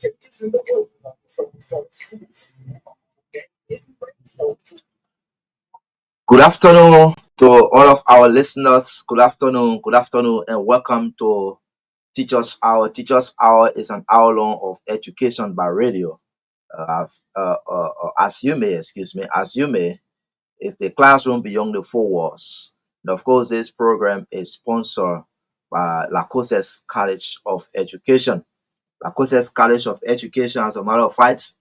Good afternoon to all of our listeners. Good afternoon, and welcome to Teachers Hour. Teachers Hour is an hour long of education by radio. As you may, it's the classroom beyond the four walls. And of course, this program is sponsored by Lacoste College of Education. Lacoste College of Education, as a matter of fact,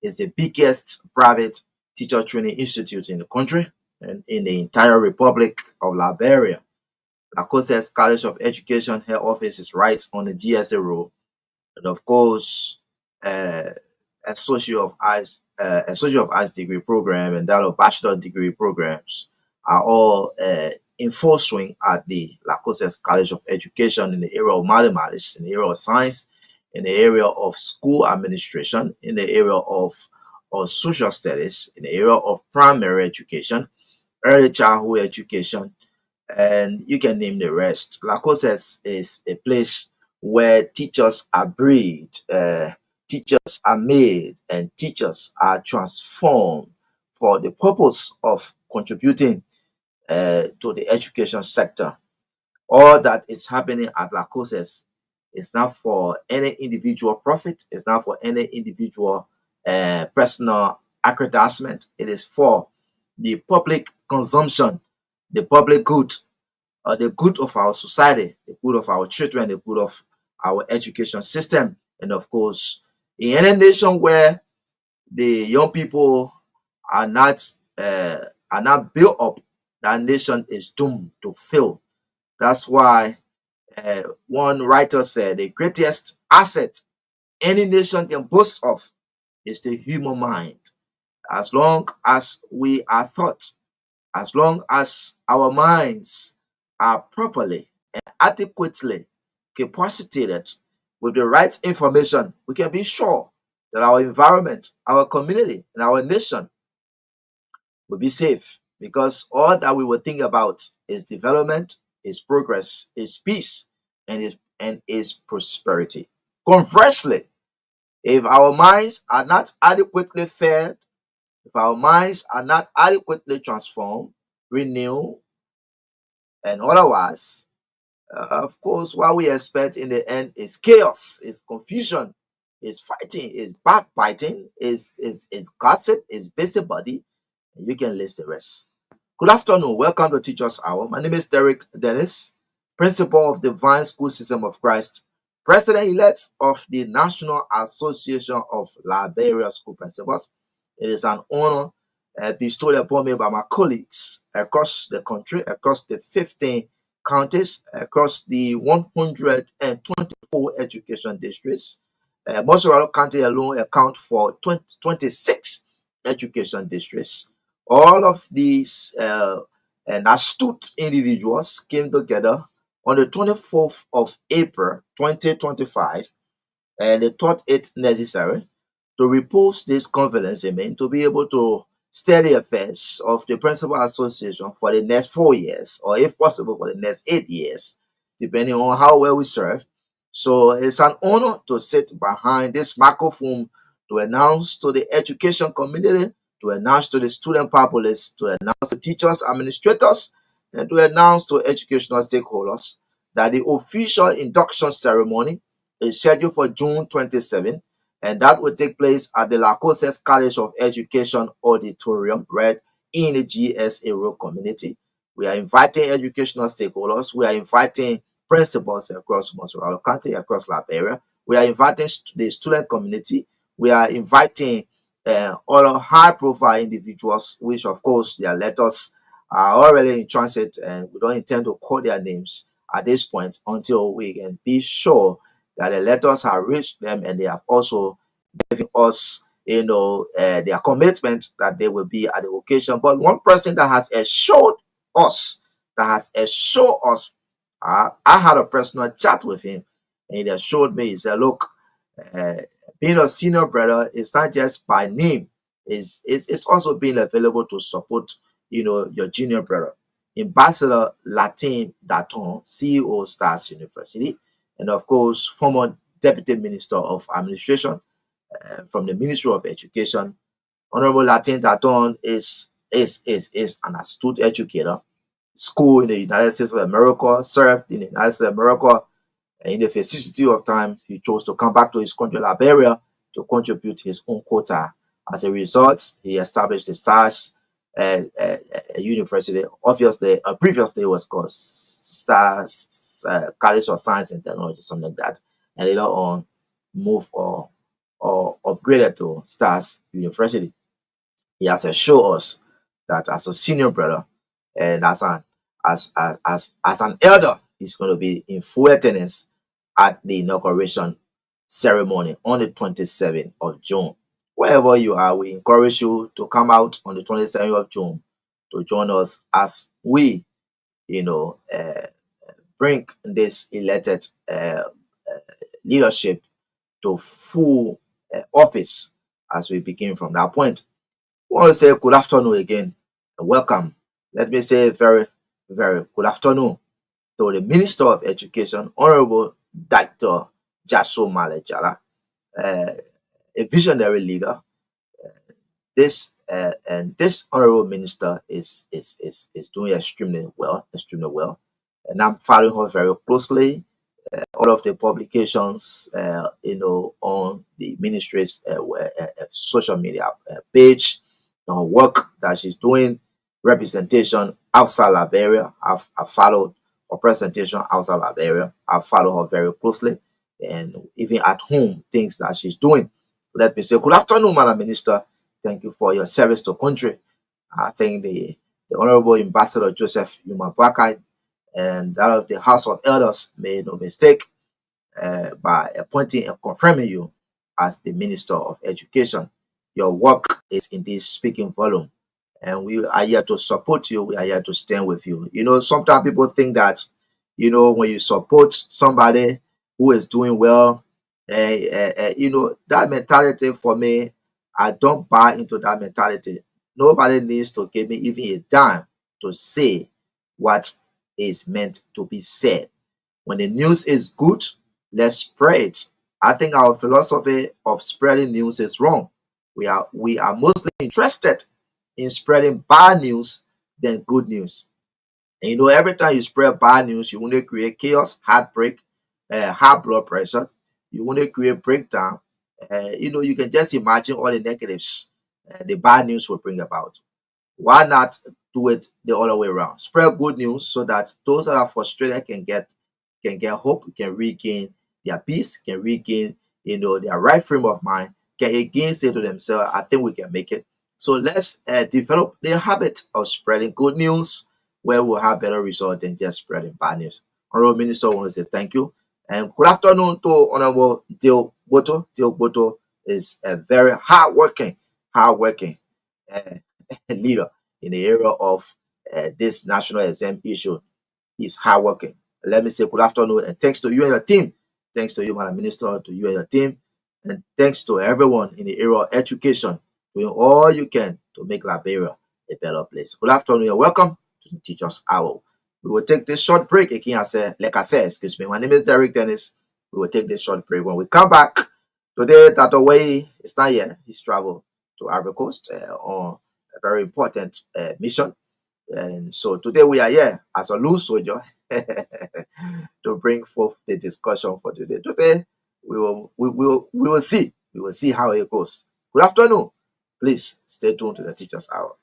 is the biggest private teacher training institute in the country and in the entire Republic of Liberia. Lacoste College of Education head office is right on the GSA Road, and of course, uh, Associate of Arts degree program and that of Bachelor degree programs are all in full swing at the Lacoste College of Education in the area of mathematics, in the area of science, in the area of school administration, in the area of social studies, in the area of primary education, early childhood education, and you can name the rest. Lacoste is a place where teachers are bred, teachers are made, and teachers are transformed for the purpose of contributing to the education sector. All that is happening at Lacoste is not for any individual profit, it's not for any individual personal aggrandizement. It is for the public consumption, the public good, the good of our society, the good of our children, the good of our education system. And of course, in any nation where the young people are not built up, that nation is doomed to fail. That's why one writer said the greatest asset any nation can boast of is the human mind. As long as we are taught, as long as our minds are properly and adequately capacitated with the right information, we can be sure that our environment, our community, and our nation will be safe, because all that we will think about is development, is progress, is peace, and is prosperity. Conversely, if our minds are not adequately fed, if our minds are not adequately transformed, renewed, and otherwise, of course, what we expect in the end is chaos, is confusion, is fighting, is backbiting, is gossip, is busybody, and you can list the rest. Good afternoon. Welcome to Teachers Hour. My name is Derek Dennis, Principal of Divine School System of Christ, President-elect of the National Association of Liberia School Principals. It is an honor bestowed upon me by my colleagues across the country, across the 15 counties, across the 124 education districts. Mosorado County alone account for 26 education districts. All of these and astute individuals came together on the 24th of April 2025, and they thought it necessary to repose this conference, amen, to be able to steady affairs of the Principal Association for the next 4 years, or if possible, for the next 8 years, depending on how well we serve. So it's an honor to sit behind this microphone to announce to the education community, to announce to the student populace, to announce to teachers, administrators, and to announce to educational stakeholders that the official induction ceremony is scheduled for June 27, and that will take place at the Lacoste College of Education Auditorium, right in the GSA Road community. We are inviting educational stakeholders. We are inviting principals across Mosorado County, across Liberia. We are inviting the student community. We are inviting all high-profile individuals, which of course their letters are already in transit, and we don't intend to call their names at this point until we can be sure that the letters have reached them and they have also given us, their commitment that they will be at the occasion. But one person that has assured us, I had a personal chat with him, and he assured me, he said, look, uh, being a senior brother is not just by name, it's also being available to support, your junior brother. Ambassador Latin Daton, CEO Stars University, and of course, former Deputy Minister of Administration, from the Ministry of Education. Honorable Latin Taton is an astute educator. School in the United States of America, served in the United States of America, and in the vicissitude of time, he chose to come back to his country, Liberia, to contribute his own quota. As a result, he established the STARS University. Obviously, previously it was called STARS College of Science and Technology, something like that, and later on moved or upgraded to STARS University. He has assured us that as a senior brother and as an elder, he's going to be in full attendance at the inauguration ceremony on the 27th of June. Wherever you are, we encourage you to come out on the 27th of June to join us as we, you know, bring this elected leadership to full office as we begin from that point. I want to say good afternoon again and welcome. Let me say very, very good afternoon to the Minister of Education, Honorable Dr. Jaso Malejala, a visionary leader. This honorable minister is doing extremely well, and I'm following her very closely. All of the publications, on the ministry's social media page, work that she's doing, representation outside Liberia. I've followed her presentation outside Liberia. I follow her very closely, and even at home, things that she's doing. Let me say, good afternoon, Madam Minister. Thank you for your service to country. I think the Honorable Ambassador Joseph Yumabaka and that of the House of Elders made no mistake by appointing and confirming you as the Minister of Education. Your work is indeed speaking volume, and we are here to support you. We are here to stand with you. Sometimes people think that, when you support somebody who is doing well, that mentality for me, I don't buy into that mentality. Nobody needs to give me even a dime to say what is meant to be said. When the news is good, let's spread it. I think our philosophy of spreading news is wrong. We are mostly interested in spreading bad news than good news. And every time you spread bad news, you want to create chaos, heartbreak, high blood pressure. You want to create breakdown. You can just imagine all the negatives the bad news will bring about. Why not do it the other way around? Spread good news so that those that are frustrated can get hope, can regain their peace, can regain their right frame of mind, can again say to themselves, I think we can make it. So let's develop the habit of spreading good news where we'll have better results than just spreading bad news. Honorable Minister, I want to say thank you. And good afternoon to Honorable Dale Boto. Dale Boto is a very hardworking uh, leader in the area of this national exam issue. He's hardworking. Let me say good afternoon and thanks to you and your team. Thanks to you, Madam Minister, to you and your team. And thanks to everyone in the area of education doing all you can to make Liberia a better place. Good afternoon and welcome to the Teachers Hour. We will take this short break. Like I said, excuse me. My name is Derek Dennis. We will take this short break. When we come back, today, Tato Way is not here. He's traveled to Ivory Coast on a very important mission. And so today we are here as a loose soldier to bring forth the discussion for today. Today we will see how it goes. Good afternoon. Please stay tuned to the Teachers Hour.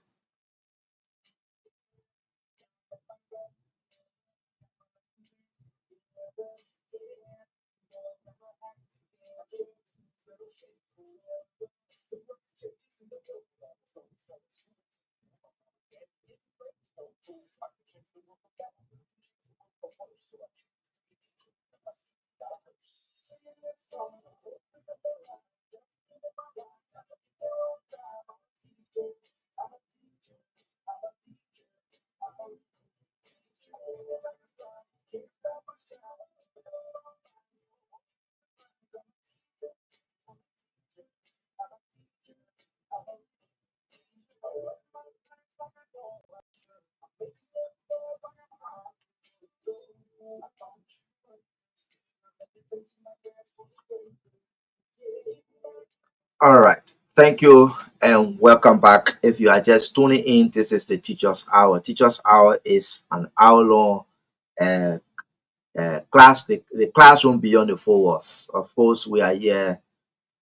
All right. Thank you and welcome back. If you are just tuning in, this is the Teachers Hour. Teachers Hour is an hour long uh, the classroom beyond the four walls. Of course, we are here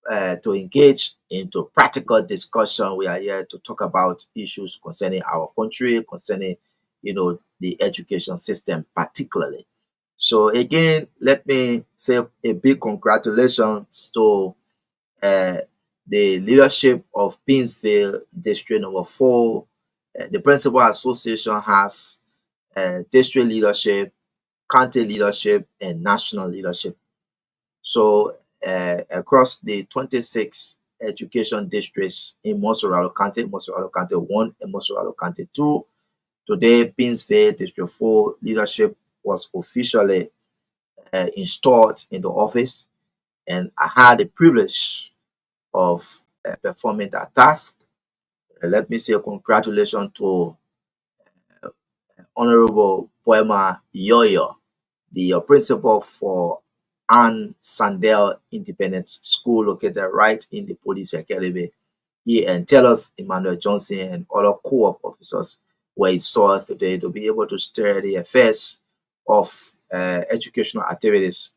to engage into practical discussion. We are here to talk about issues concerning our country, concerning the education system particularly. So again, let me say a big congratulations to uh, the leadership of Pinsville District Number 4. The Principal Association has district leadership, county leadership, and national leadership. So across the 26 education districts in Montserrat County, Montserrat County 1 and Montserrat County 2, today Pinsville District 4 leadership was officially installed in the office, and I had the privilege of performing that task. Let me say congratulations to Honorable Poema Yoyo, the principal for Anne Sandel Independent School located right in the Police Academy. He and Tellus Emmanuel Johnson and other co-op officers were installed today to be able to steer the affairs of educational activities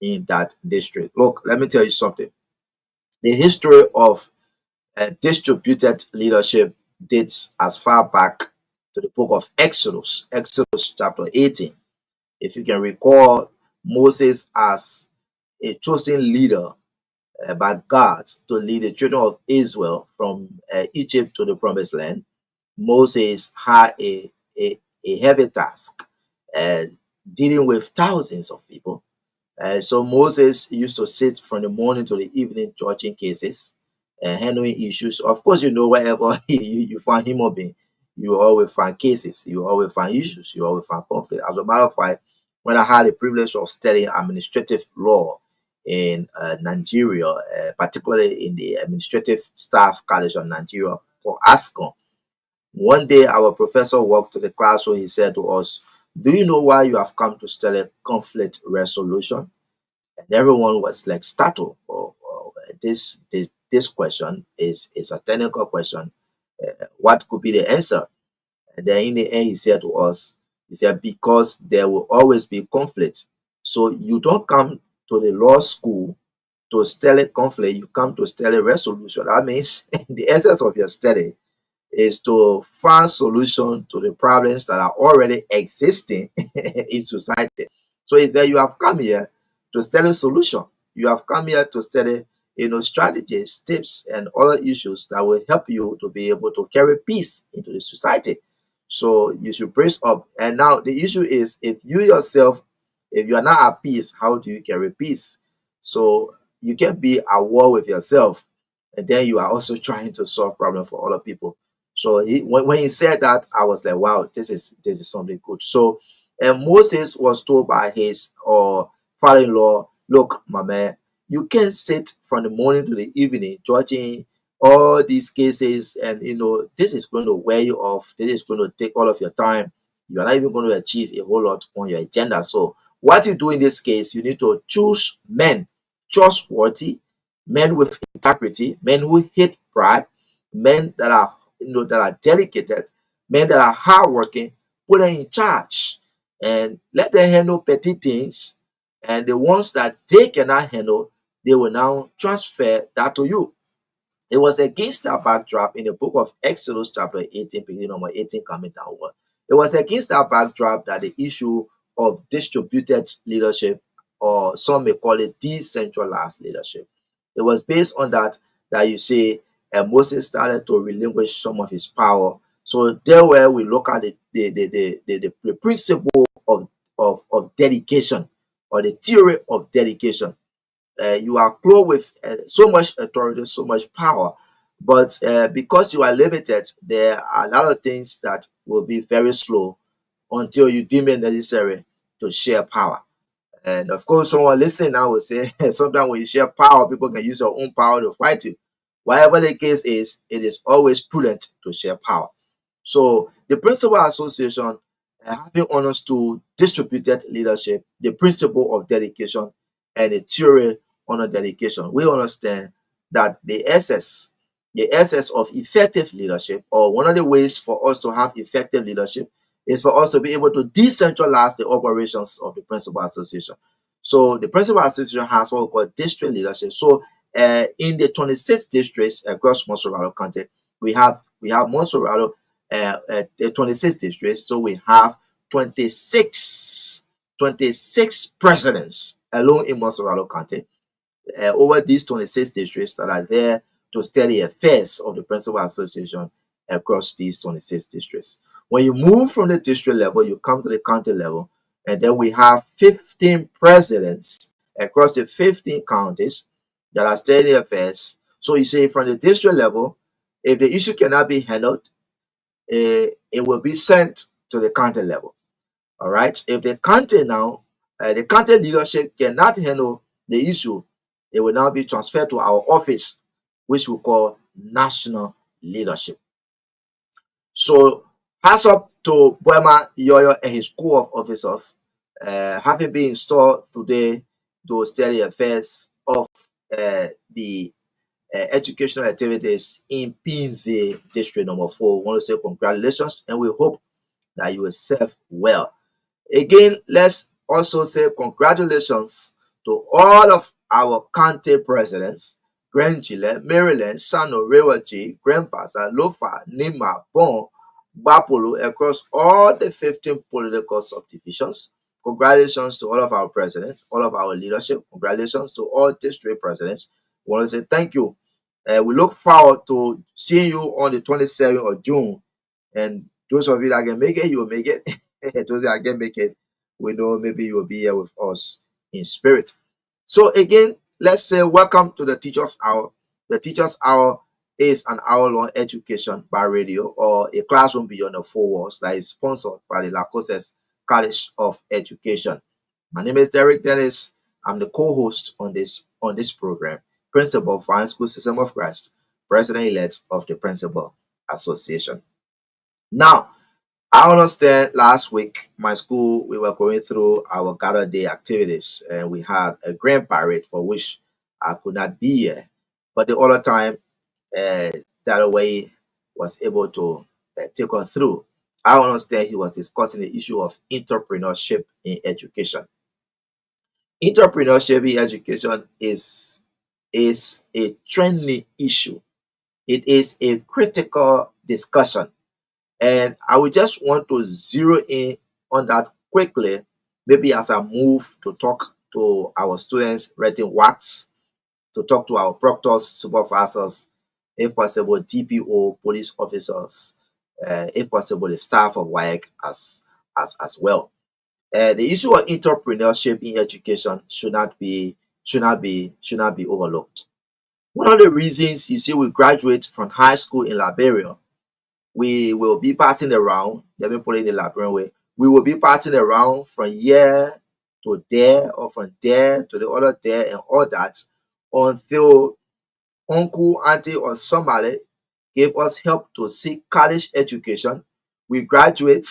in that district. Look, let me tell you something. The history of distributed leadership dates as far back to the book of Exodus, Exodus chapter 18. If you can recall, Moses as a chosen leader by God to lead the children of Israel from Egypt to the promised land. Moses had a heavy task uh, dealing with thousands of people. So Moses used to sit from the morning to the evening judging cases and handling issues. Of course, wherever you find human being, you always find cases, you always find issues, you always find conflict. As a matter of fact, when I had the privilege of studying administrative law in Nigeria, particularly in the Administrative Staff College of Nigeria for ASCON, one day our professor walked to the classroom. He said to us, "Do you know why you have come to study conflict resolution?" And everyone was like startled. This question is a technical question. What could be the answer? And then in the end, he said to us, he said, because there will always be conflict. So you don't come to the law school to study conflict, you come to study resolution. That means the essence of your study is to find solution to the problems that are already existing in society. So he said, you have come here to study solution. You have come here to study, strategies, tips, and other issues that will help you to be able to carry peace into the society. So you should brace up. And now the issue is, if you yourself, if you are not at peace, how do you carry peace? So you can be at war with yourself, and then you are also trying to solve problems for other people. So when he said that, I was like, wow, this is something good. So Moses was told by his father-in-law, look, my man, you can't sit from the morning to the evening judging all these cases, and this is going to wear you off. This is going to take all of your time. You are not even going to achieve a whole lot on your agenda. So what you do in this case, you need to choose men trustworthy, men with integrity, men who hate pride, men that are dedicated, men that are hardworking. Put them in charge and let them handle petty things. And the ones that they cannot handle, they will now transfer that to you. It was against that backdrop in the book of Exodus, chapter 18, beginning number 18, coming downward. It was against that backdrop that the issue of distributed leadership, or some may call it decentralized leadership, it was based on that you see Moses started to relinquish some of his power. So there where we look at the principle of dedication, or the theory of dedication. You are clothed with so much authority, so much power. But because you are limited, there are a lot of things that will be very slow until you deem it necessary to share power. And of course, someone listening now will say, sometimes when you share power, people can use your own power to fight you. Whatever the case is, it is always prudent to share power. So the Principal Association, having honors to distributed leadership, the principle of dedication, and the theory on dedication, we understand that the essence of effective leadership, or one of the ways for us to have effective leadership, is for us to be able to decentralize the operations of the Principal Association. So the Principal Association has what we call district leadership. So in the 26 districts across Montserrat County, we have Montserrat, the 26 districts. So we have 26 presidents alone in Montserrat County, over these 26 districts that are there to study affairs of the Principal Association across these 26 districts. When you move from the district level, you come to the county level, and then we have 15 presidents across the 15 counties that are studying affairs. So you say from the district level, if the issue cannot be handled, it will be sent to the county level. All right. If the county leadership cannot handle the issue, it will now be transferred to our office, which we call national leadership. So, hats up to Boema Yoyo and his corps of officers, having been installed today to study affairs of the educational activities in Pinsville District Number 4. We want to say congratulations, and we hope that you will serve well. Again, let's also say congratulations to all of our county presidents: Grand Gillette, Maryland, Sano, Rewaji, Grand Bassa, Lofa, Nima, Bon, Bapolo, across all the 15 political subdivisions. Congratulations to all of our presidents, all of our leadership. Congratulations to all district presidents. We want to say thank you. We look forward to seeing you on the 27th of June. And those of you that can make it, you will make it. Those that can make it, we know maybe you will be here with us in spirit. So again, let's say welcome to the Teachers Hour. The Teachers Hour is an hour-long education by radio, or a classroom beyond the four walls, that is sponsored by the Lacoste College of Education. My name is Derek Dennis. I'm the co-host on this program, Principal of Fine School System of Christ, President-elect of the Principal Association. Now, I understand last week, my school, we were going through our Gather Day activities, and we had a grand parade for which I could not be here. But the other time, that way was able to take us through. I understand he was discussing the issue of entrepreneurship in education. Entrepreneurship in education is a trending issue. It is a critical discussion, and I would just want to zero in on that quickly, maybe as I move to talk to our students writing works, to talk to our proctors, supervisors, if possible, DPO, police officers, if possible, the staff of WAEC as well. The issue of entrepreneurship in education should not be overlooked. One of the reasons you see we graduate from high school in Liberia, we will be passing around, let me put it in the Liberian way, we will be passing around from here to there, or from there to the other there, and all that, until uncle, auntie, or somebody gave us help to seek college education. We graduate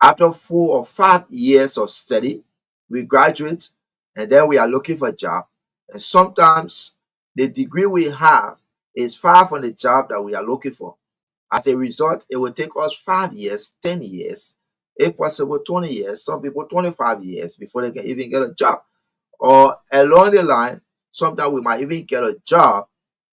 after 4 or 5 years of study. We graduate, and then we are looking for a job. And sometimes the degree we have is far from the job that we are looking for. As a result, it will take us 5 years, 10 years, if possible 20 years, some people 25 years before they can even get a job. Or along the line, sometimes we might even get a job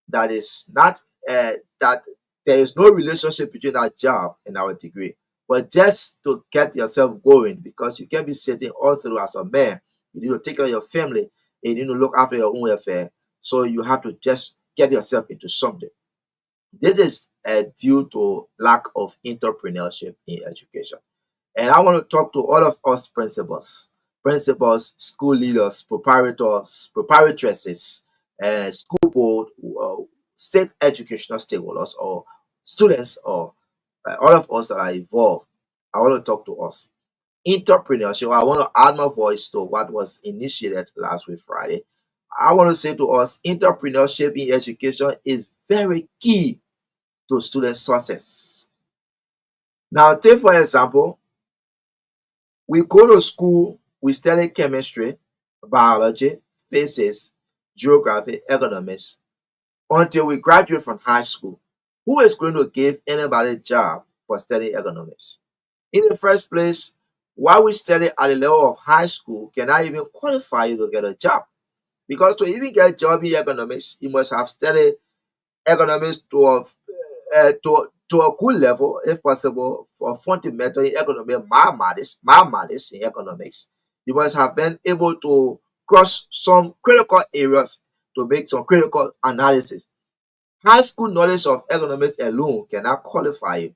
that is not that there is no relationship between our job and our degree. But just to get yourself going, because you can't be sitting all through as a man. You need to take care of your family, and you need to look after your own welfare. So you have to just get yourself into something. This is due to lack of entrepreneurship in education. And I want to talk to all of us principals, school leaders, proprietors, proprietresses, school board, state educational stakeholders, or students, or all of us that are involved. I want to talk to us. Entrepreneurship, I want to add my voice to what was initiated last week, Friday. I want to say to us, entrepreneurship in education is very key to student success. Now, take for example, we go to school, we study chemistry, biology, physics, geography, economics. until we graduate from high school. Who is going to give anybody a job for studying economics? In the first place, while we study at the level of high school cannot even qualify you to get a job. Because to even get a job in economics, you must have studied economics to a good level, if possible, for fundamental in economics, mathematics in economics. You must have been able to cross some critical areas to make some critical analysis. High school knowledge of economics alone cannot qualify you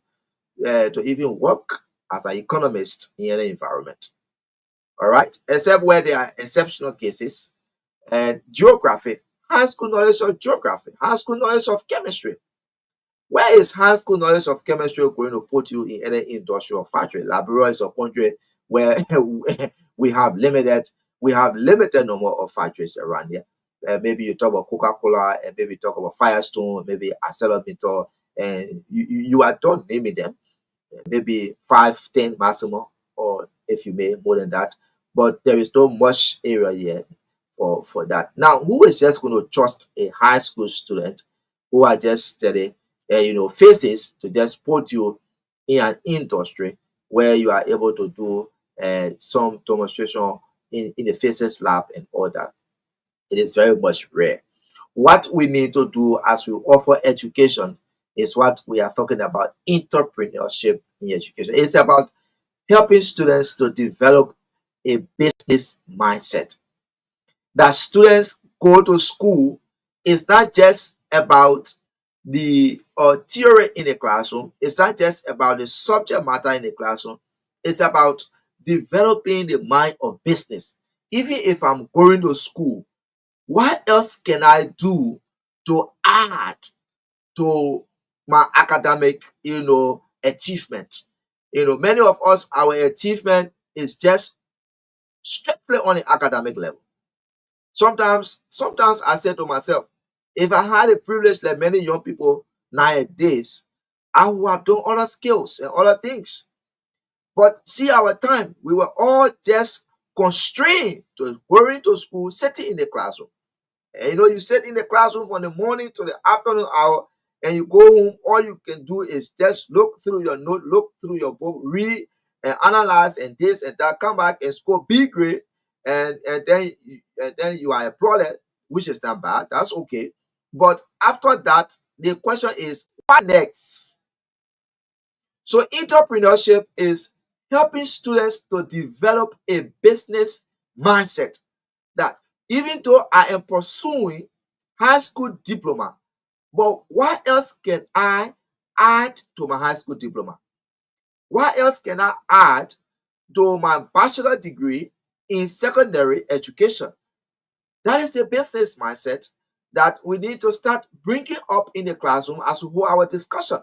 to even work as an economist in any environment. All right, except where there are exceptional cases. And geography, high school knowledge of geography, high school knowledge of chemistry. Where is high school knowledge of chemistry going to put you in any industrial factory? Liberia is a country where we have limited number of factories around here. Maybe you talk about Coca-Cola, and maybe talk about Firestone, maybe ArcelorMittal, and you are done naming them. Maybe 5, 10 maximum, or if you may more than that. But there is no much area yet for that. Now, who is just going to trust a high school student who are just studying, physics to just put you in an industry where you are able to do some demonstration in the physics lab and all that? It is very much rare. What we need to do as we offer education is what we are talking about, entrepreneurship in education. It's about helping students to develop a business mindset. That students go to school is not just about the theory in the classroom, it's not just about the subject matter in the classroom, it's about developing the mind of business. Even if I'm going to school, what else can I do to add to my academic, achievement? Many of us, our achievement is just strictly on the academic level. Sometimes I say to myself, if I had a privilege like many young people nowadays, I would have done other skills and other things. But see, our time, we were all just constrained to going to school, sitting in the classroom. And you sit in the classroom from the morning to the afternoon hour, and you go home. All you can do is just look through your note, look through your book, read and analyze, and this and that. Come back and score B grade, and then you are applauded, which is not bad. That's okay. But after that, the question is, what next? So entrepreneurship is helping students to develop a business mindset that even though I am pursuing high school diploma, but what else can I add to my high school diploma? What else can I add to my bachelor degree in secondary education? That is the business mindset that we need to start bringing up in the classroom as we hold our discussion,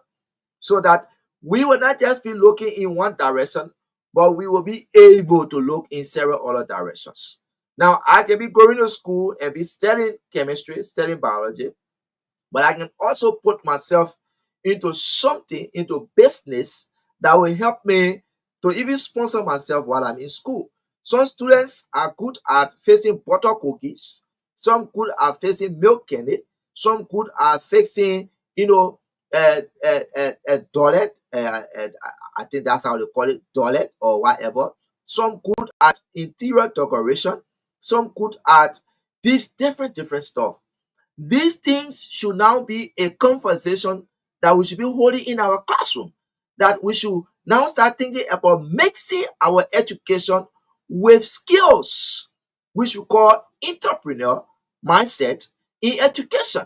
so that we will not just be looking in one direction, but we will be able to look in several other directions. Now, I can be going to school and be studying chemistry, studying biology, but I can also put myself into something, into business that will help me to even sponsor myself while I'm in school. Some students are good at fixing butter cookies, some good at fixing milk candy, some good at fixing, a toilet. I think that's how they call it, toilet or whatever. Some good at interior decoration, some good at these different stuff. These things should now be a conversation that we should be holding in our classroom. That we should now start thinking about mixing our education with skills, which we call entrepreneur mindset in education.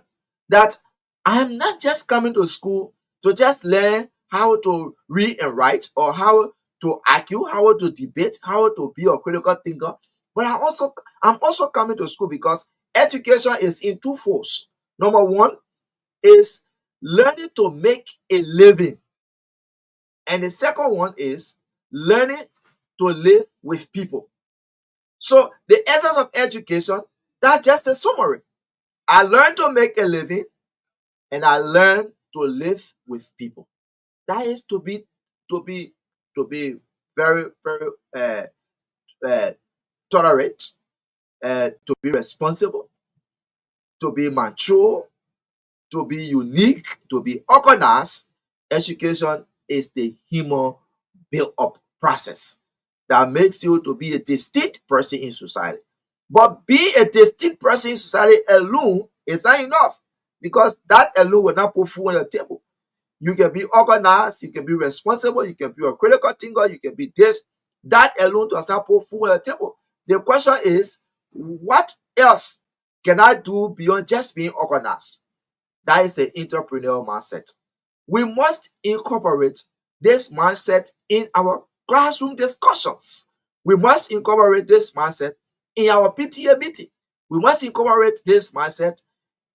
That I am not just coming to school to just learn how to read and write, or how to argue, how to debate, how to be a critical thinker, but I'm also coming to school because education is in two folds. Number one is learning to make a living, and the second one is learning to live with people. So the essence of education, that's just a summary. I learned to make a living, and I learned to live with people. That is to be very, very uh, tolerant, to be responsible, to be mature, to be unique, to be organized, education is the human build-up process that makes you to be a distinct person in society. But being a distinct person in society alone is not enough, because that alone will not put food on your table. You can be organized, you can be responsible, you can be a critical thinker, you can be this. That alone does not put food on your table. The question is, what else can I do beyond just being organized? That is the entrepreneurial mindset. We must incorporate this mindset in our classroom discussions. We must incorporate this mindset in our PTA meeting. We must incorporate this mindset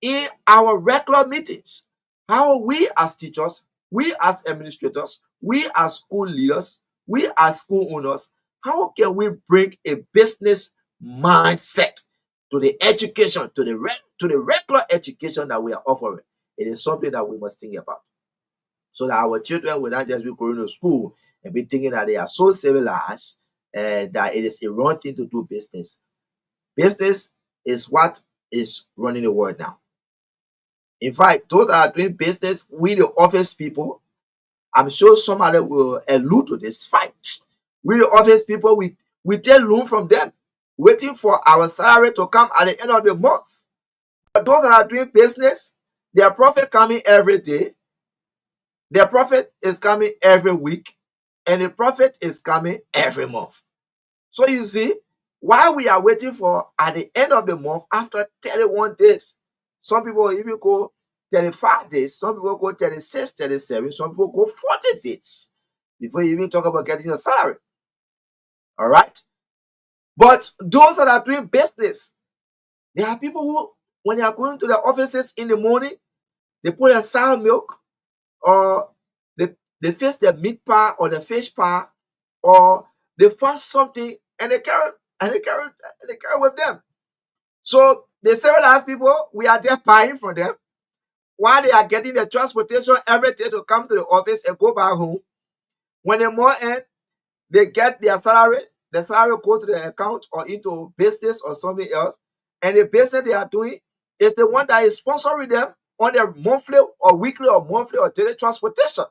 in our regular meetings. How we as teachers, we as administrators, we as school leaders, we as school owners, how can we bring a business mindset to the education, to the regular education that we are offering? It is something that we must think about, so that our children will not just be going to school and be thinking that they are so civilized and that it is a wrong thing to do business. Business is what is running the world now. In fact, those that are doing business, we the office people, I'm sure some of them will allude to this fight. We the office people, we take loan from them, waiting for our salary to come at the end of the month. But those that are doing business, their profit coming every day, their profit is coming every week, and the profit is coming every month. So you see, while we are waiting for at the end of the month, after 31 days, some people even go 35 days, some people go 36, 37, some people go 40 days before you even talk about getting your salary. All right? But those that are doing business, there are people who, when they are going to their offices in the morning, they put a sour milk, or they face the meat pie or the fish pie, or they find something and they carry with them. So the civilized people, we are there buying from them while they are getting the transportation every day to come to the office and go back home. When the month end, they get their salary, the salary go to the account or into business or something else, and the business they are doing is the one that is sponsoring them on their monthly or weekly or monthly or daily transportation.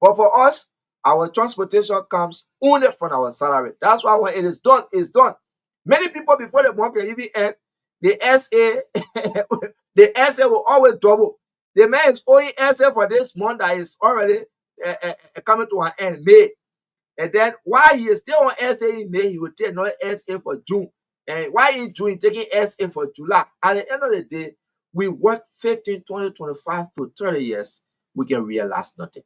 But for us, our transportation comes only from our salary. That's why when it is done, it's done. Many people, before the month can even end, the SA the SA will always double. The man is owing SA for this month that is already coming to an end, May. And then while he is still on SA in May, he will take another SA for June. And while in June, taking SA for July. At the end of the day, we work 15, 20, 25 to 30 years, we can realize nothing.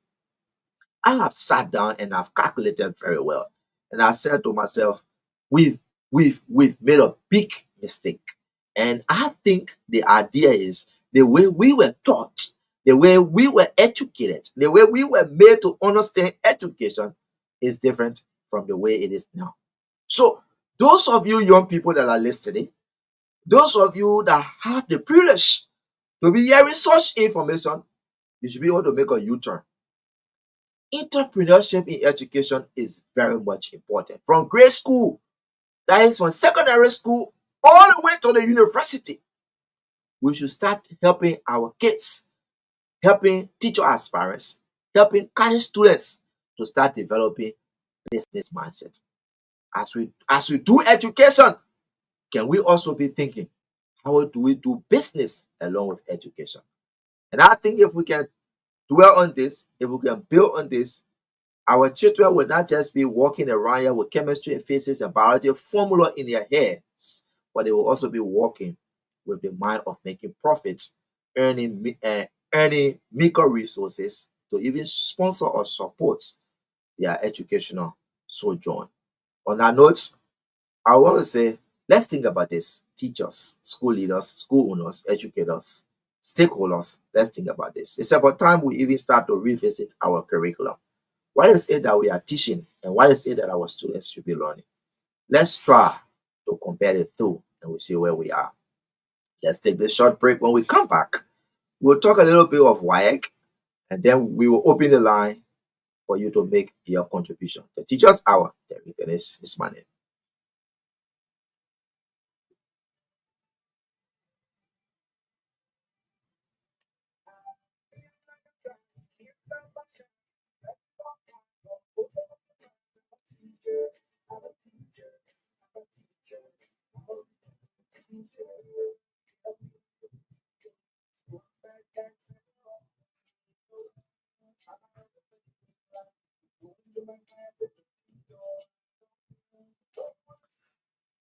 I have sat down and I've calculated very well. And I said to myself, we've made a big mistake. And I think the idea is the way we were taught, the way we were educated, the way we were made to understand education is different from the way it is now. So, those of you young people that are listening, those of you that have the privilege to be hearing such information, you should be able to make a U turn. Entrepreneurship in education is very much important. From grade school, that is from secondary school, all the way to the university, we should start helping our kids, helping teacher aspirants, helping college students to start developing business mindset. As we do education, can we also be thinking, how do we do business along with education? And I think if we can dwell on this, if we can build on this, our children will not just be walking around here with chemistry and physics and biology formula in their heads, but they will also be walking with the mind of making profits, earning meager resources to even sponsor or support their educational sojourn. On that note, I want to say, let's think about this. Teachers, school leaders, school owners, educators, stakeholders, let's think about this. It's about time we even start to revisit our curriculum. What is it that we are teaching, and what is it that our students should be learning? Let's try to compare the two and we see where we are. Let's take this short break. When we come back, we'll talk a little bit of WIAC, and then we will open the line for you to make your contribution. The Teacher's Hour, Derek Dennis is my name.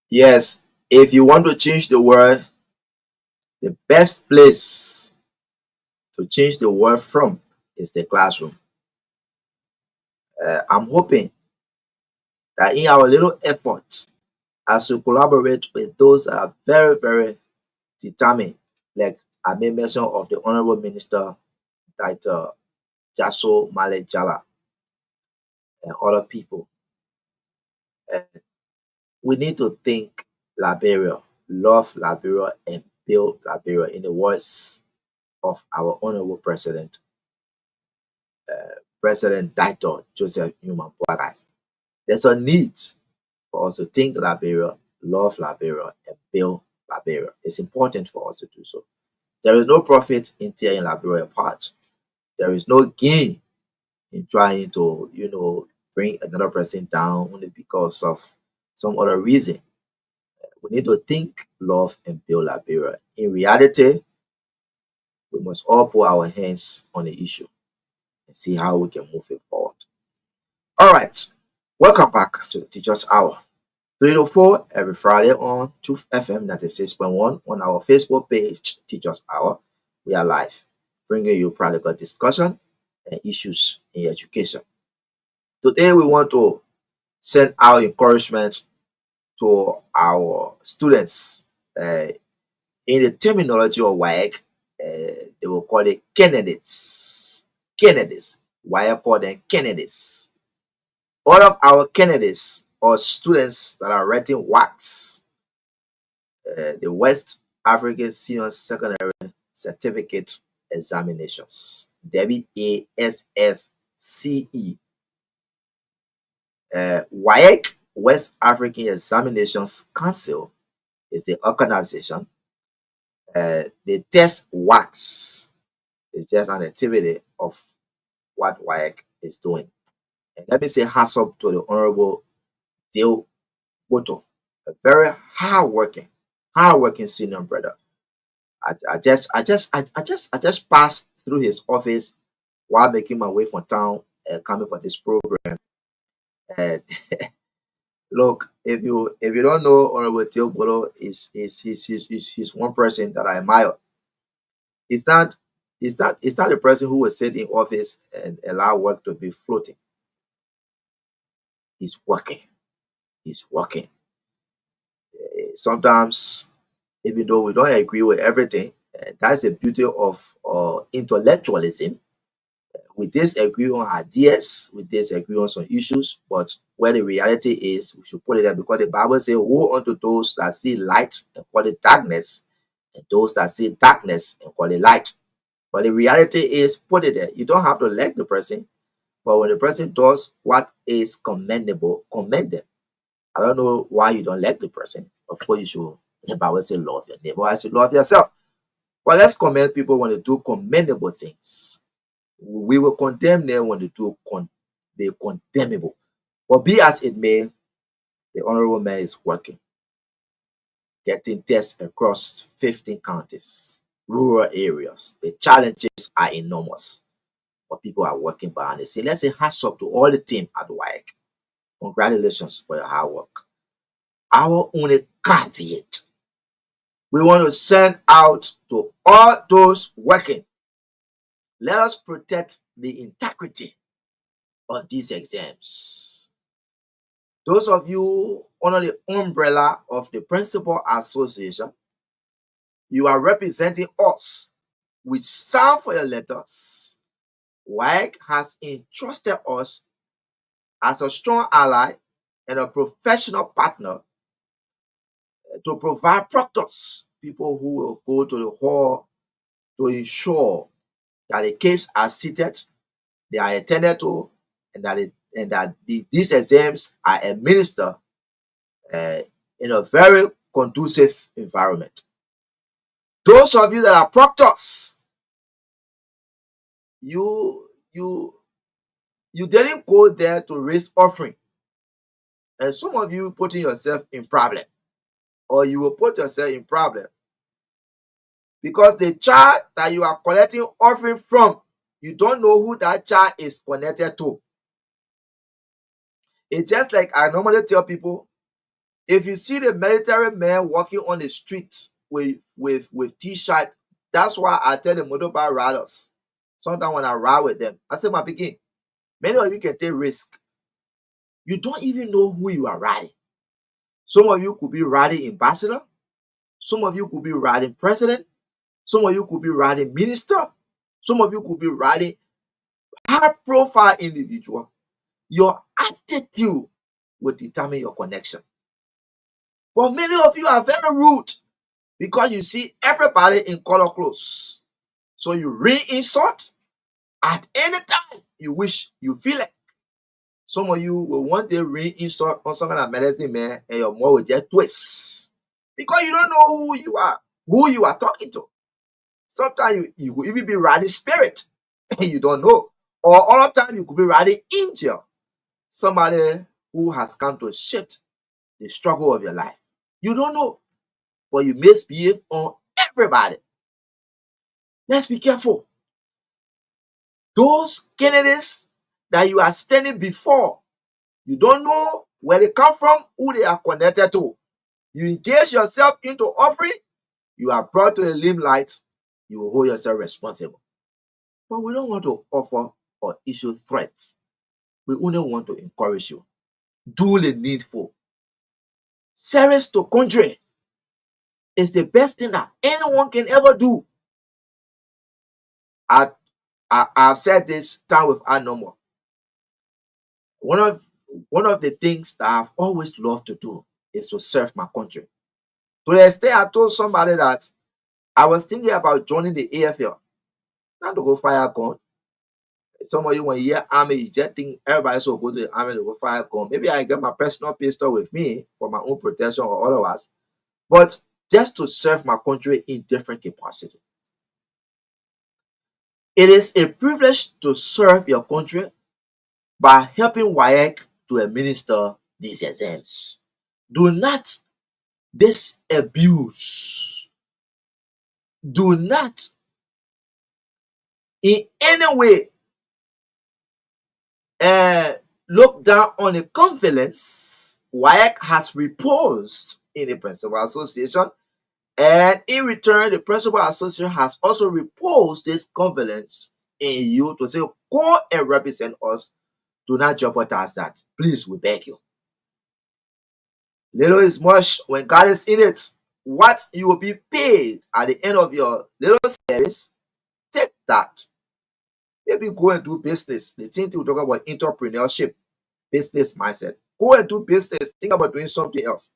Yes, if you want to change the world, the best place to change the world from is the classroom. I'm hoping that in our little efforts, as we collaborate with those that are very, very determined, like I made mention of the Honorable Minister, Dr. Jaso Male Jala, and other people, uh, we need to think Liberia, love Liberia, and build Liberia in the words of our Honorable President, President Dr. Joseph Newman Boakai. There's a need for us to think Liberia, love Liberia, and build Liberia. It's important for us to do so. There is no profit in tearing Liberia apart. There is no gain in trying to, bring another person down only because of some other reason. We need to think, love, and build Liberia. In reality, we must all put our hands on the issue and see how we can move it forward. All right. Welcome back to the Teachers Hour. 3 to 4 every Friday on 2FM 96.1 on our Facebook page, Teachers Hour. We are live, bringing you practical discussion and issues in education. Today, we want to send our encouragement to our students. In the terminology of WAEC, they will call it candidates. Candidates. Why I call them candidates? All of our candidates or students that are writing WACs, the West African Senior Secondary Certificate Examinations, WASSCE. WAEC, West African Examinations Council, is the organization. The test WACs is just an activity of what WAEC is doing. And let me say hats up to the Honorable Dale Boto, a very hardworking senior brother. I just passed through his office while making my way from town, coming for this program. And look, if you don't know Honorable Dale Boto, he's one person that I admire. He's not he's not a person who will sit in office and allow work to be floating. He's working. He's working. Sometimes, even though we don't agree with everything, that's the beauty of intellectualism. We disagree on ideas, we disagree on some issues, but where the reality is, we should put it there because the Bible says, woe unto those that see light and call it darkness, and those that see darkness and call it light. But the reality is, put it there. You don't have to like the person, but when the person does what is commendable, commend them. I don't know why you don't like the person. Of course, you should. The Bible says, love your neighbor as you love yourself. But let's commend people when they do commendable things. We will condemn them when they do the condemnable. But be as it may, the honorable man is working, getting tests across 15 counties, rural areas. The challenges are enormous, but people are working behind the scene. Let's say hats up to all the team at WAEC. Congratulations for your hard work. Our only caveat, we want to send out to all those working. Let us protect the integrity of these exams. Those of you under the umbrella of the Principal Association, you are representing us with sound for your letters. WAEC has entrusted us as a strong ally and a professional partner to provide proctors, people who will go to the hall to ensure that the case are seated, they are attended to, and that these exams are administered uh, in a very conducive environment. Those of you that are proctors, you you you didn't go there to raise offering, and some of you putting yourself in problem or you will put yourself in problem. Because the child that you are collecting offering from, you don't know who that child is connected to. It's just like I normally tell people, if you see the military man walking on the streets with t-shirt, that's why I tell the motorbike riders, sometimes when I ride with them, I say, my pikin, many of you can take risk. You don't even know who you are riding. Some of you could be riding ambassador. Some of you could be riding president. Some of you could be riding minister. Some of you could be riding high-profile individual. Your attitude will determine your connection. But many of you are very rude because you see everybody in color clothes. So you re-insult at any time you wish, you feel it. Some of you will want to re-insult on some kind of medicine man, and your mouth will just twist because you don't know who you are talking to. Sometimes you will even be riding spirit and you don't know. Or other time you could be riding angel, somebody who has come to shift the struggle of your life. You don't know, but you misbehave on everybody. Let's be careful. Those candidates that you are standing before, you don't know where they come from, who they are connected to. You engage yourself into offering, you are brought to the limelight, you will hold yourself responsible. But we don't want to offer or issue threats. We only want to encourage you. Do the needful. Service to country is the best thing that anyone can ever do. I've said this time without number. One of the things that I've always loved to do is to serve my country. To the extent I told somebody that I was thinking about joining the AFL, not to go fire gun. Some of you, when you hear army, you just think everybody should go to the army to go fire gun. Maybe I get my personal pistol with me for my own protection or otherwise, but just to serve my country in different capacity. It is a privilege to serve your country by helping WAEC to administer these exams. Do not disabuse. Do not in any way look down on the confidence WAEC has reposed in the Principal Association, and in return, the Principal Association has also reposed this confidence in you to say, go and represent us. Do not jeopardize that. Please, we beg you. Little is much when God is in it. What you will be paid at the end of your little service, take that. Maybe go and do business. The thing we talk about entrepreneurship, business mindset. Go and do business. Think about doing something else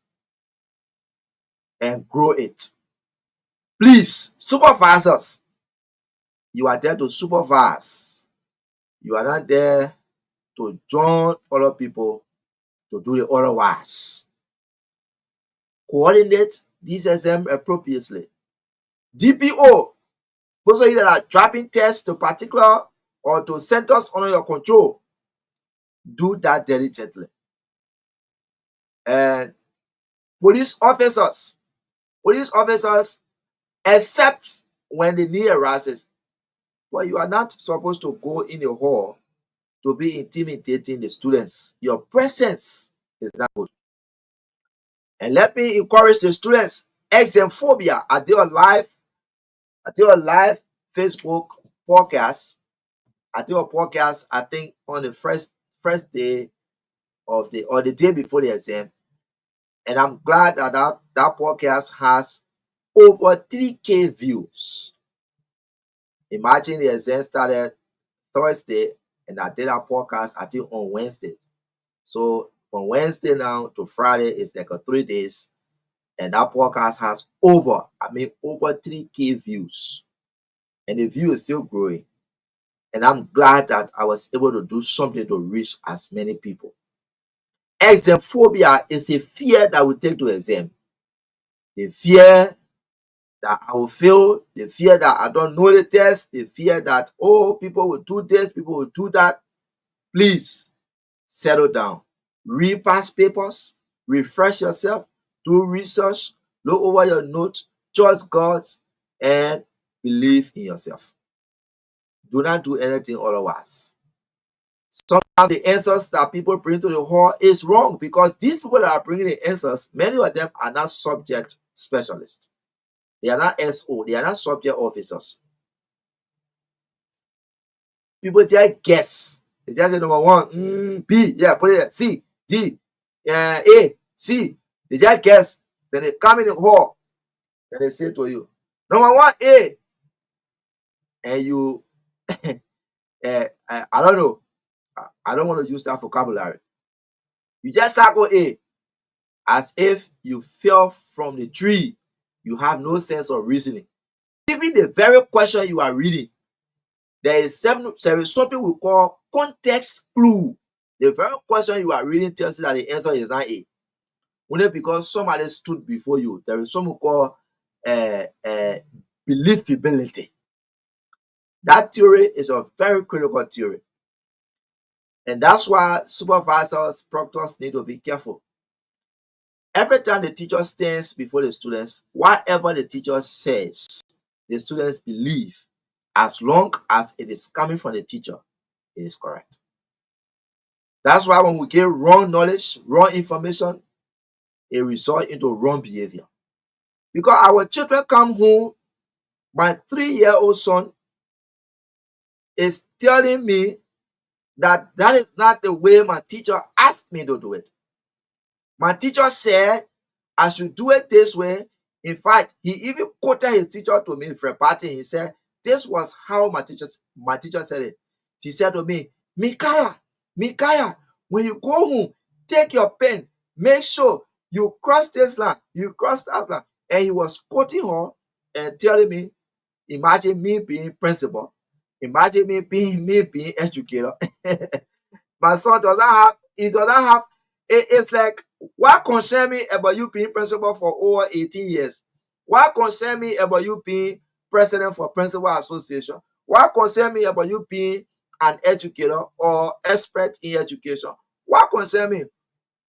and grow it. Please, supervisors, you are there to supervise. You are not there to join other people to do the otherwise. Coordinate these exams appropriately. DPO, those of you that are dropping tests to particular or to centers under your control, do that diligently. And police officers, except when the need arises, but you are not supposed to go in a hall to be intimidating the students. Your presence is that good. And let me encourage the students. Examphobia, I did a live Facebook podcast. I did a podcast, I think, on the first day of the day before the exam. And I'm glad that that podcast has over 3K views. Imagine the exam started Thursday, and I did our podcast, I think, on Wednesday. So from Wednesday now to Friday is like 3 days, and that podcast has over 3K views, and the view is still growing. And I'm glad that I was able to do something to reach as many people. Examphobia is a fear that we take to exam. The fear that I will fail, the fear that I don't know the test, the fear that, people will do this, people will do that. Please settle down. Read past papers, refresh yourself, do research, Look over your note, trust God, and believe in yourself. Do not do anything otherwise. Sometimes the answers that people bring to the hall is wrong because these people that are bringing the answers, many of them are not subject specialists. They are not SO, they are not subject officers. People just guess. They just say number one, B, yeah, put it there, C, D, A, C. They just guess. Then they come in the hall and they say to you, number one, A. And you, I don't know. I don't want to use that vocabulary. You just circle A as if you fell from the tree. You have no sense of reasoning. Even the very question you are reading, there is something we call context clue. The very question you are reading tells you that the answer is not A. Only because somebody stood before you, there is something called believability. That theory is a very critical theory. And that's why supervisors, proctors need to be careful. Every time the teacher stands before the students, whatever the teacher says, the students believe, as long as it is coming from the teacher, it is correct. That's why when we get wrong knowledge, wrong information, it results into wrong behavior. Because our children come home, my 3-year-old son is telling me that is not the way my teacher asked me to do it. My teacher said I should do it this way. In fact, he even quoted his teacher to me for a party. He said, this was how my teacher said it. She said to me, Micaiah, when you go home, take your pen, make sure you cross this line, you cross that line. And he was quoting her and telling me, imagine me being principal, imagine me being educator. My son does not have, it's like, what concern me about you being principal for over 18 years? What concern me about you being president for Principal Association? What concern me about you being an educator or expert in education? What concern me?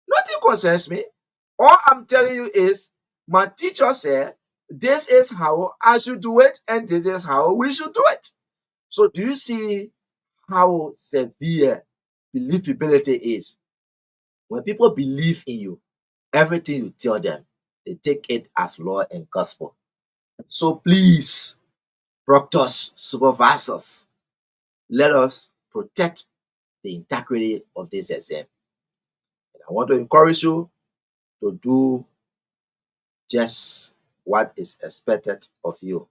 Nothing concerns me. All I'm telling you is, my teacher said, this is how I should do it, and this is how we should do it. So do you see how severe believability is? When people believe in you, everything you tell them, they take it as law and gospel. So please, proctors, supervisors, let us protect the integrity of this exam. And I want to encourage you to do just what is expected of you.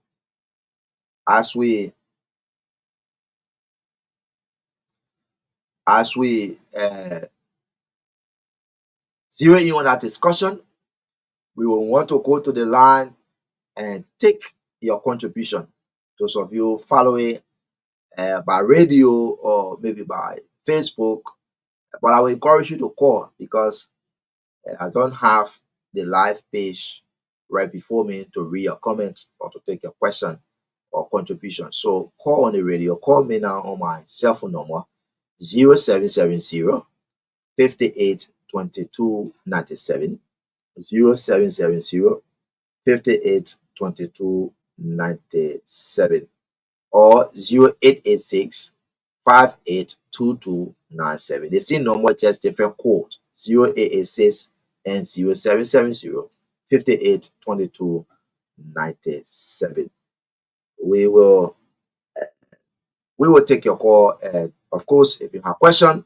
As we zero in on that discussion, we will want to go to the line and take your contribution. Those of you following by radio or maybe by Facebook, but I will encourage you to call because I don't have the live page right before me to read your comments or to take your question or contribution. So call on the radio. Call me now on my cell phone number 0770 58 22 97 0770 58 22 97 or 0886 582297. The same number, just different code 0886 and 0770 58 22 97. We will take your call, and of course, if you have question,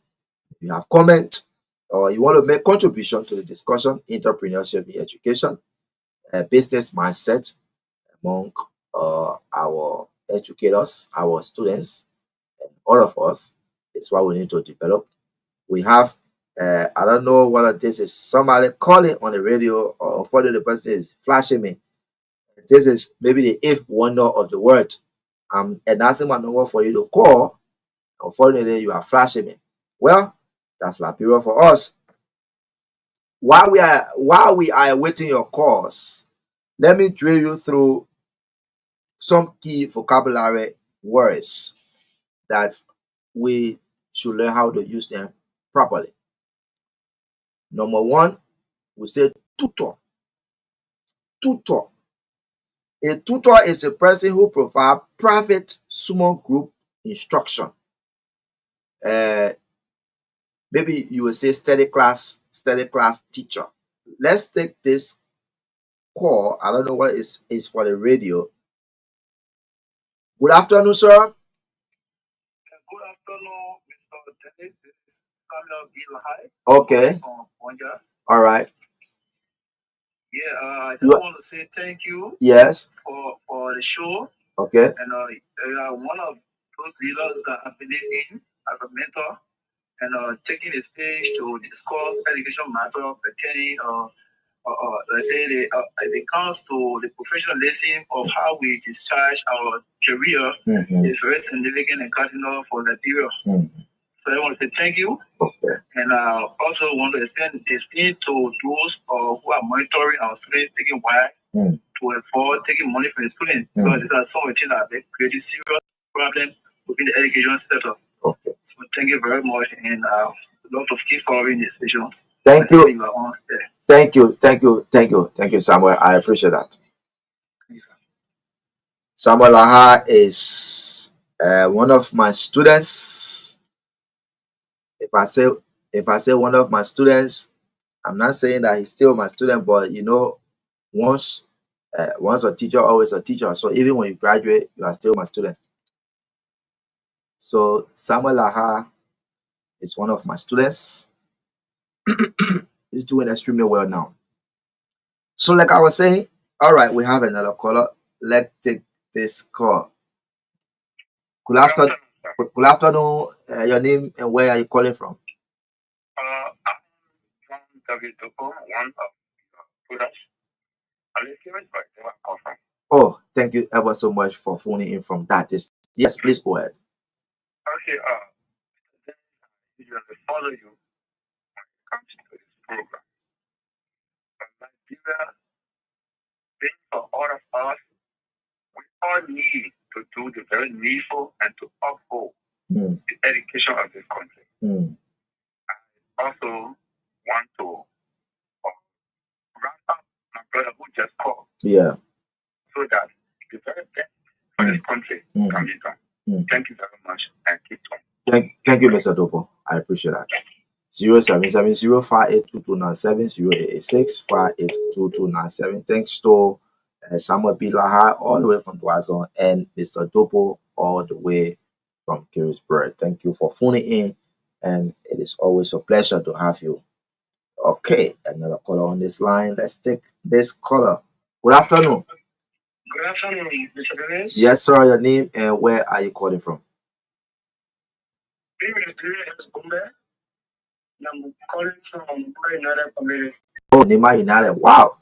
if you have comment, or you want to make contribution to the discussion, entrepreneurship in education, business mindset among our educators, our students, all of us, is what we need to develop. We have, I don't know whether this is somebody calling on the radio or whether the person is flashing me. This is maybe the eighth wonder of the world. I'm announcing my number for you to call. Unfortunately, you are flashing me. Well, that's Liberia for us. While we are awaiting your calls, let me drill you through some key vocabulary words that we should learn how to use them properly. Number one, we say tutor. tutor. A tutor is a person who provides private small group instruction. Maybe you will say study class teacher. Let's take this call. I don't know what is for the radio. Good afternoon, sir. Good afternoon, Mr. Dennis. This is Samuel B. Lahai. Okay. From Ponja. All right. Yeah, I just want to say thank you. Yes. For the show. Okay. And you are one of those leaders that I believe in as a mentor, and taking the stage to discuss education matter pertaining, let's say, it comes to the professionalism of how we discharge our career is very significant and cardinal for Nigeria. So I want to say thank you. Okay. And I also want to extend to those who are monitoring our students taking while to avoid taking money from the students. Because these are some of the things that they create serious problem within the education sector. Okay. So thank you very much, and a lot of keep following this session. Thank you. Thank you, Samuel. I appreciate that. Thanks, sir. Samuel Aha is one of my students. If I say one of my students, I'm not saying that he's still my student, but once a teacher, always a teacher. So even when you graduate, you are still my student. So Samuel Aha is one of my students. He's doing extremely well now. So like I was saying, all right, we have another caller. Let's take this call. Good afternoon. Good afternoon. Your name and where are you calling from? I'm from David Dupo, one of the students. Oh, thank you ever so much for phoning in from that distance. Yes, please go ahead. Okay, I usually follow you when it comes to this program. But Nigeria, being for all of us, we all need to do the very needful and to uphold the education of this country. I also want to wrap up my brother who just called. Yeah. So that the very best for this country can be done. Thank you very much and keep on. Thank you, Mr. Dopo. I appreciate that. 0770-582297, 0886-582297. Thanks to Samuel B. Lahai all the way from Dwazon and Mr. Dopo all the way from Kirisburg. Thank you for phoning in, and it is always a pleasure to have you. Okay, another caller on this line. Let's take this caller. Good afternoon. Good afternoon, Mr. Dennis. Yes, sir. Your name and where are you calling from? My name is Julius Gumbe. I'm calling from United Community. Oh, Nima United. Wow.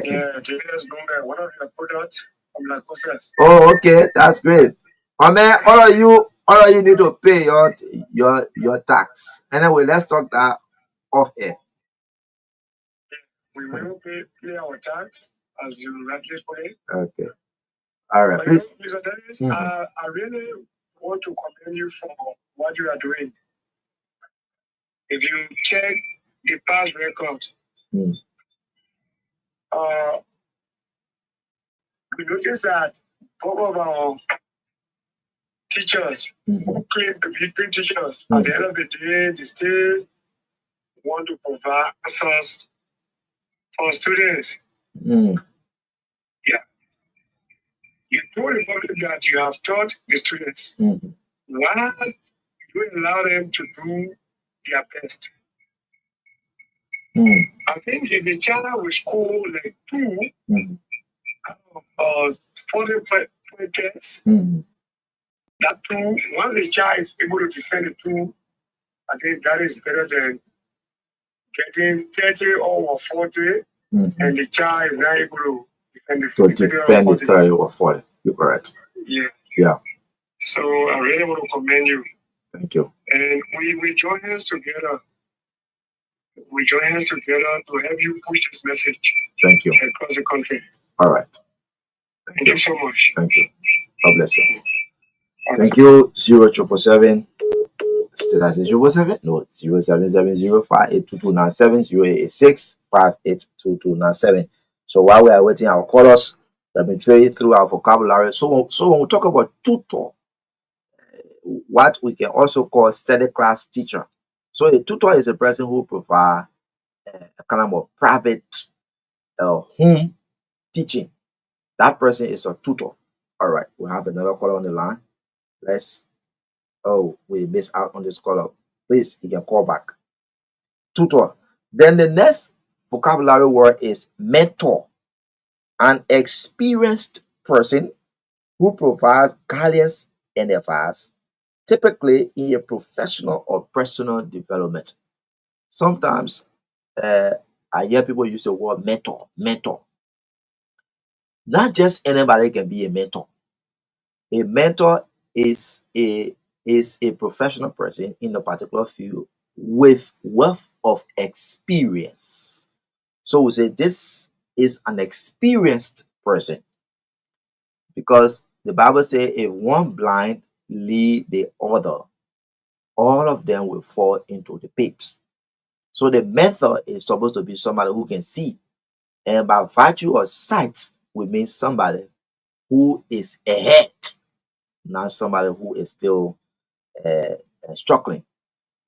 Yeah, Julius Gumbe, one of your products from Lacoste. Oh, okay, that's great. Oh man, all of you need to pay your tax. Anyway, let's talk that off air. We will pay our tax as you rightly put it. Okay. All right, But please. Mr. Dennis, I really want to commend you for what you are doing. If you check the past record, we notice that both of our teachers who claim to be good teachers, at the end of the day, they still want to provide answers for students. Yeah. You told the public that you have taught the students. Why do you allow them to do their best? I think if the child will score like 2 40 point tests, that 2, once the child is able to defend the 2, I think that is better than getting 30 or 40, and the child is not able to defend the 30 or 40. You're correct. Yeah. So I really want to commend you. Thank you. And we join hands together. We join hands together to help you push this message. Thank you. Across the country. All right. Thank you so much. Thank you. God bless you. Thank you. 0777. Still at 07? No, 0770-582297, 0886-582297. So while we are waiting our callers, let me trade through our vocabulary. So when we talk about tutor, what we can also call study class teacher. So a tutor is a person who provides a kind of private home teaching. That person is a tutor. All right, we have another caller on the line. Let's. Oh, we missed out on this caller. Please, you can call back. Tutor. Then the next vocabulary word is mentor, an experienced person who provides guidance and advice, typically in a professional or personal development. Sometimes I hear people use the word mentor. Mentor. Not just anybody can be a mentor. A mentor is a professional person in a particular field with wealth of experience. So we say this is an experienced person because the Bible says if one blind lead the other, all of them will fall into the pit. So the mentor is supposed to be somebody who can see, and by virtue of sight, we mean somebody who is ahead, not somebody who is still struggling.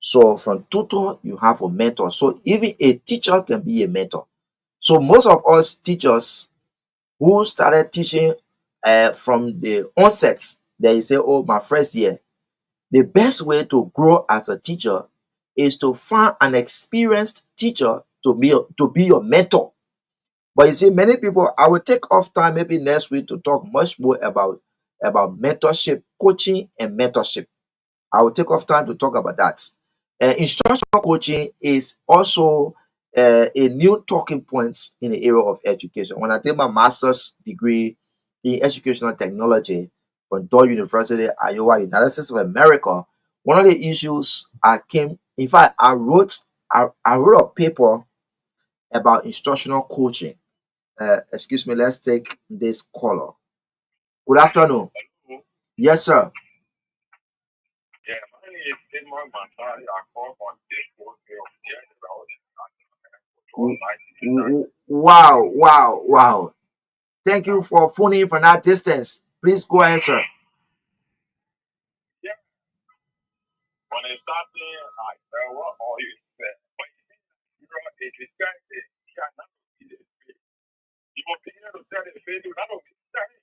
So from tutor, you have a mentor. So even a teacher can be a mentor. So most of us teachers who started teaching from the onset, they say, "Oh, my first year." The best way to grow as a teacher is to find an experienced teacher to be your mentor. But you see, many people, I will take off time maybe next week to talk much more about mentorship, coaching, and mentorship. I will take off time to talk about that. Instructional coaching is also a new talking point in the area of education. When I did my master's degree in educational technology from Dole University, Iowa, United States of America, one of the issues in fact, I wrote a paper about instructional coaching. Excuse me, let's take this caller. Good afternoon. Hello. Yes, sir. Yeah, my name is Edmond Mansari. I call from this work of W- Wow, wow, wow. Thank you for phoning in from that distance. Please go ahead, sir. Yeah, when I started, I said, what are you saying? But you know, it is that it cannot be the faith. You will be able to tell the faith, you not be saying.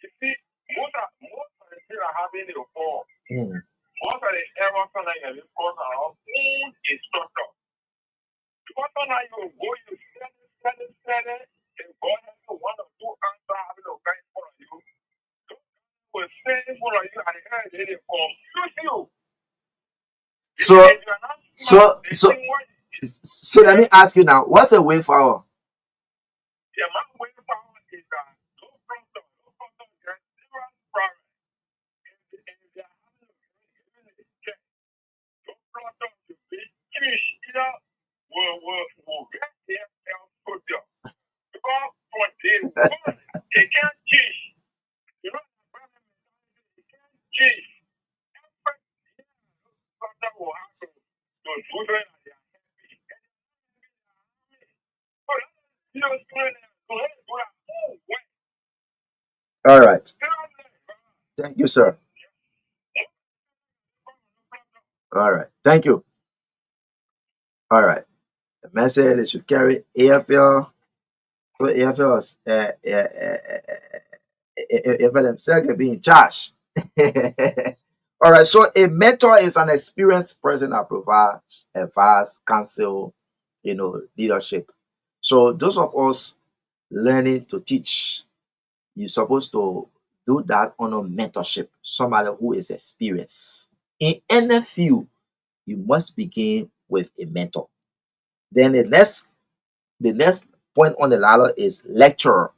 You see, most of the things are happening in the fall. Mm. Most of the errors are like because of our own instructor. Because now you go, you send it, and God has one or two answers having a guide for you. Will say for you and the end they confuse you. So, If you are not smart, so, so, the thing what is so let me ask you now, what's a way forward? the amount of power is that no problem, there's zero problem. And they are having a check. No problem to be finished here will get their help put there. Because for day one, they can't teach. You know, they can't teach. Every problem will happen to children and their happy. You know, students, All right. Thank you, sir. All right. Thank you. All right. The message is to carry AFL. So AFL is AFL themselves can be in charge. All right. So a mentor is an experienced person that provides advice, counsel, leadership. So those of us learning to teach, you're supposed to do that on a mentorship, somebody who is experienced. In any field, you must begin with a mentor. Then the next point on the ladder is lecturer.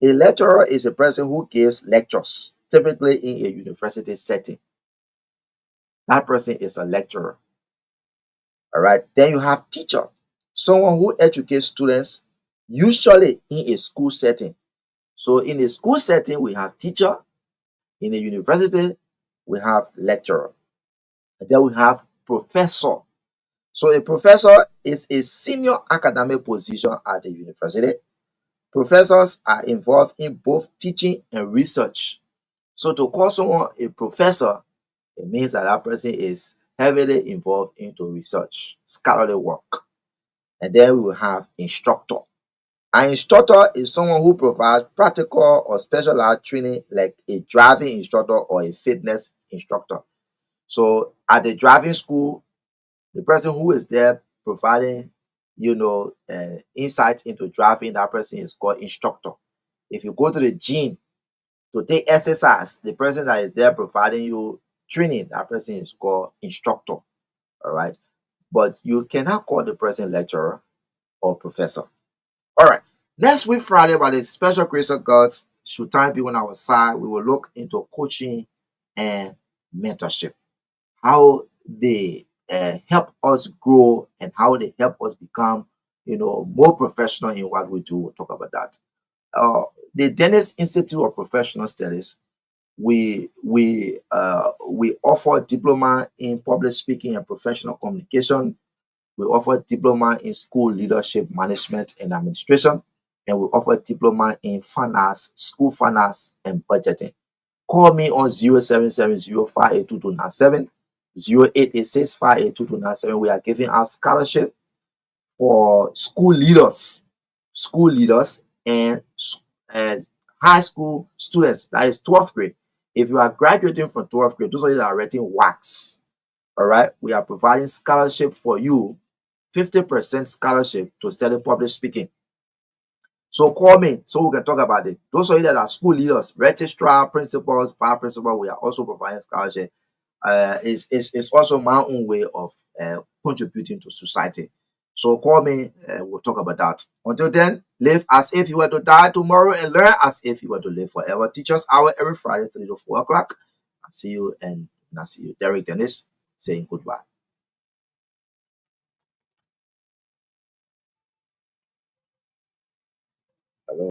A lecturer is a person who gives lectures, typically in a university setting. That person is a lecturer. All right. Then you have teacher, someone who educates students, usually in a school setting. So in a school setting, we have teacher. In a university, we have lecturer. And then we have professor. So a professor is a senior academic position at a university. Professors are involved in both teaching and research. So to call someone a professor, it means that that person is heavily involved into research, scholarly work. And then we will have instructor. An instructor is someone who provides practical or specialized training like a driving instructor or a fitness instructor. So at the driving school, the person who is there providing, insights into driving, that person is called instructor. If you go to the gym to take exercise, the person that is there providing you training, that person is called instructor. All right. But you cannot call the person lecturer or professor. All right. Next week, Friday, by the special grace of God, should time be on our side, we will look into coaching and mentorship, how they help us grow and how they help us become, more professional in what we do. We'll talk about that. The Dennis Institute of Professional Studies, we offer diploma in public speaking and professional communication. We offer diploma in school leadership, management, and administration, and we offer diploma in finance, school finance, and budgeting. Call me on 0770582297, 0886582297. We are giving out scholarship for school leaders, and high school students. That is 12th grade. If you are graduating from 12th grade, those of you that are writing wax, all right, we are providing scholarship for you, 50% scholarship to study public speaking. So call me so we can talk about it. Those of you that are school leaders, registrar, principals, fire principal, we are also providing scholarship. It's also my own way of contributing to society. So call me, we'll talk about that. Until then, live as if you were to die tomorrow and learn as if you were to live forever. Teachers Hour every Friday, 3 to 4 o'clock. I see you. Derek Dennis saying goodbye.